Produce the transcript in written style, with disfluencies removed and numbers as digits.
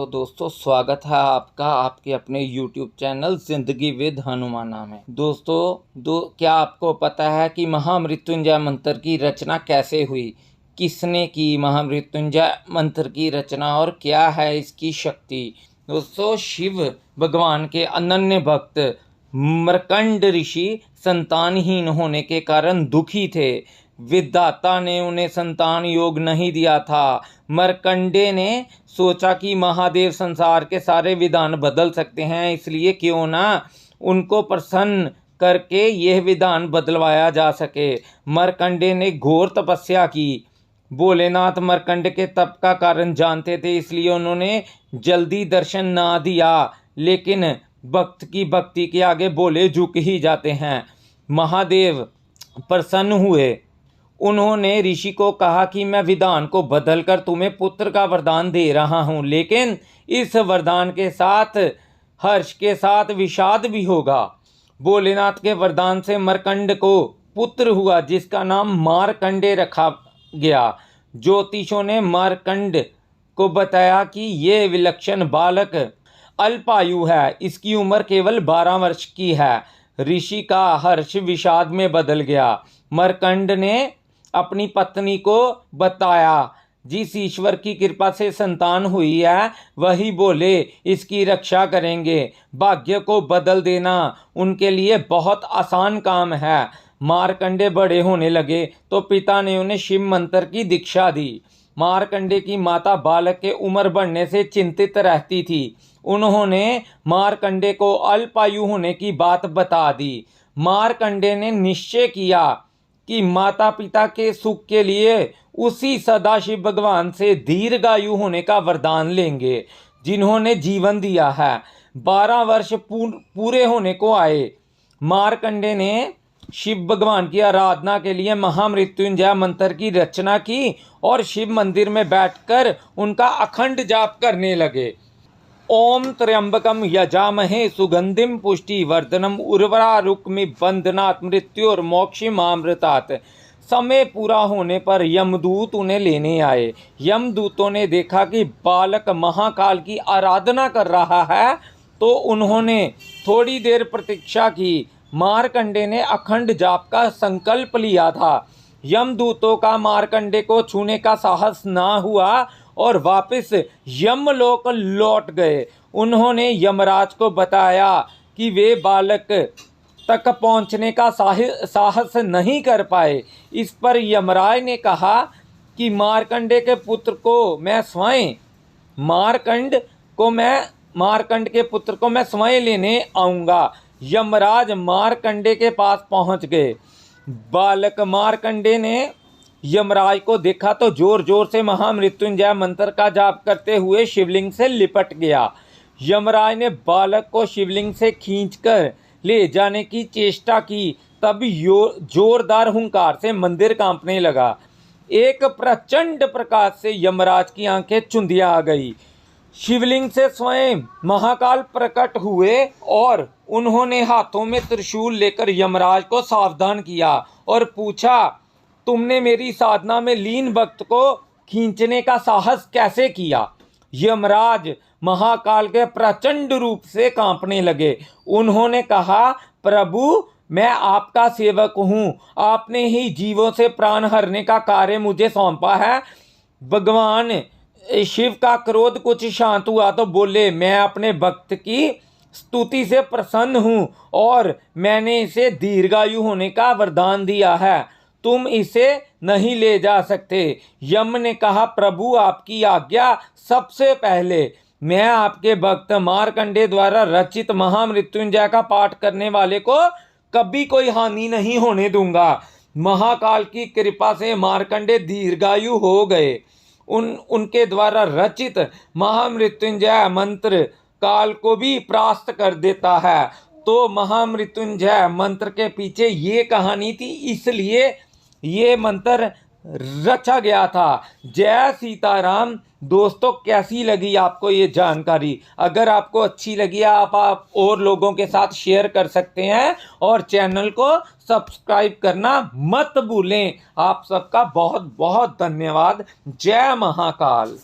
तो दोस्तों स्वागत है आपका आपके अपने YouTube चैनल जिंदगी विद हनुमाना में। क्या आपको पता है कि महामृत्युंजय मंत्र की रचना कैसे हुई? किसने की महामृत्युंजय मंत्र की रचना और क्या है इसकी शक्ति? दोस्तों, शिव भगवान के अनन्य भक्त मर्कंड ऋषि संतानहीन होने के कारण दुखी थे। विधाता ने उन्हें संतान योग नहीं दिया था। मर्कंडे ने सोचा कि महादेव संसार के सारे विधान बदल सकते हैं, इसलिए क्यों ना उनको प्रसन्न करके यह विधान बदलवाया जा सके। मर्कंडे ने घोर तपस्या की। भोलेनाथ मर्कंड के तप का कारण जानते थे, इसलिए उन्होंने जल्दी दर्शन ना दिया। लेकिन भक्त की भक्ति के आगे भोले झुक ही जाते हैं। महादेव प्रसन्न हुए। उन्होंने ऋषि को कहा कि मैं विधान को बदलकर तुम्हें पुत्र का वरदान दे रहा हूं, लेकिन इस वरदान के साथ हर्ष के साथ विषाद भी होगा। भोलेनाथ के वरदान से मर्कंड को पुत्र हुआ, जिसका नाम मार्कंडे रखा गया। ज्योतिषों ने मार्कंड को बताया कि यह विलक्षण बालक अल्पायु है, इसकी उम्र केवल 12 वर्ष की है। ऋषि का हर्ष विषाद में बदल गया। मर्कंड ने अपनी पत्नी को बताया, जिस ईश्वर की कृपा से संतान हुई है वही बोले इसकी रक्षा करेंगे। भाग्य को बदल देना उनके लिए बहुत आसान काम है। मार्कंडे बड़े होने लगे तो पिता ने उन्हें शिव मंत्र की दीक्षा दी। मार्कंडे की माता बालक के उम्र बढ़ने से चिंतित रहती थी। उन्होंने मार्कंडे को अल्पायु होने की बात बता दी। मार्कंडे ने निश्चय किया कि माता पिता के सुख के लिए उसी सदाशिव भगवान से दीर्घायु होने का वरदान लेंगे, जिन्होंने जीवन दिया है। 12 वर्ष पूरे होने को आए। मार्कंडे ने शिव भगवान की आराधना के लिए महामृत्युंजय मंत्र की रचना की और शिव मंदिर में बैठकर उनका अखंड जाप करने लगे। ओम त्र्यंबकम यजामहे सुगंधिम पुष्टि वर्धनम उर्वरारुक्मि बंधनात् मृत्युर्मोक्षमामृतात्। समय पूरा होने पर यमदूत उन्हें लेने आए। यमदूतों ने देखा कि बालक महाकाल की आराधना कर रहा है, तो उन्होंने थोड़ी देर प्रतीक्षा की। मार्कंडे ने अखंड जाप का संकल्प लिया था। यमदूतों का मार्कंडे को छूने का साहस ना हुआ और वापस यमलोक लौट गए। उन्होंने यमराज को बताया कि वे बालक तक पहुंचने का साहस नहीं कर पाए। इस पर यमराज ने कहा कि मार्कंड के पुत्र को मैं स्वयं लेने आऊँगा। यमराज मार्कंडे के पास पहुंच गए। बालक मार्कंडे ने यमराज को देखा तो जोर जोर से महामृत्युंजय मंत्र का जाप करते हुए शिवलिंग से लिपट गया। यमराज ने बालक को शिवलिंग से खींचकर ले जाने की चेष्टा की, तभी जोरदार हुंकार से मंदिर कांपने लगा। एक प्रचंड प्रकाश से यमराज की आंखें चुंधिया आ गई। शिवलिंग से स्वयं महाकाल प्रकट हुए और उन्होंने हाथों में त्रिशूल लेकर यमराज को सावधान किया और पूछा, तुमने मेरी साधना में लीन भक्त को खींचने का साहस कैसे किया? यमराज महाकाल के प्रचंड रूप से कांपने लगे। उन्होंने कहा, प्रभु, मैं आपका सेवक हूँ। आपने ही जीवों से प्राण हरने का कार्य मुझे सौंपा है। भगवान शिव का क्रोध कुछ शांत हुआ तो बोले, मैं अपने भक्त की स्तुति से प्रसन्न हूँ और मैंने इसे दीर्घायु होने का वरदान दिया है। तुम इसे नहीं ले जा सकते। यम ने कहा, प्रभु, आपकी आज्ञा। सबसे पहले मैं आपके भक्त मार्कंडे द्वारा रचित महामृत्युंजय का पाठ करने वाले को कभी कोई हानि नहीं होने दूंगा। महाकाल की कृपा से मार्कंडे दीर्घायु हो गए। उनके द्वारा रचित महामृत्युंजय मंत्र काल को भी परास्त कर देता है। तो महामृत्युंजय मंत्र के पीछे ये कहानी थी, इसलिए ये मंत्र रचा गया था। जय सीताराम। दोस्तों, कैसी लगी आपको ये जानकारी? अगर आपको अच्छी लगी आप और लोगों के साथ शेयर कर सकते हैं और चैनल को सब्सक्राइब करना मत भूलें। आप सबका बहुत बहुत धन्यवाद। जय महाकाल।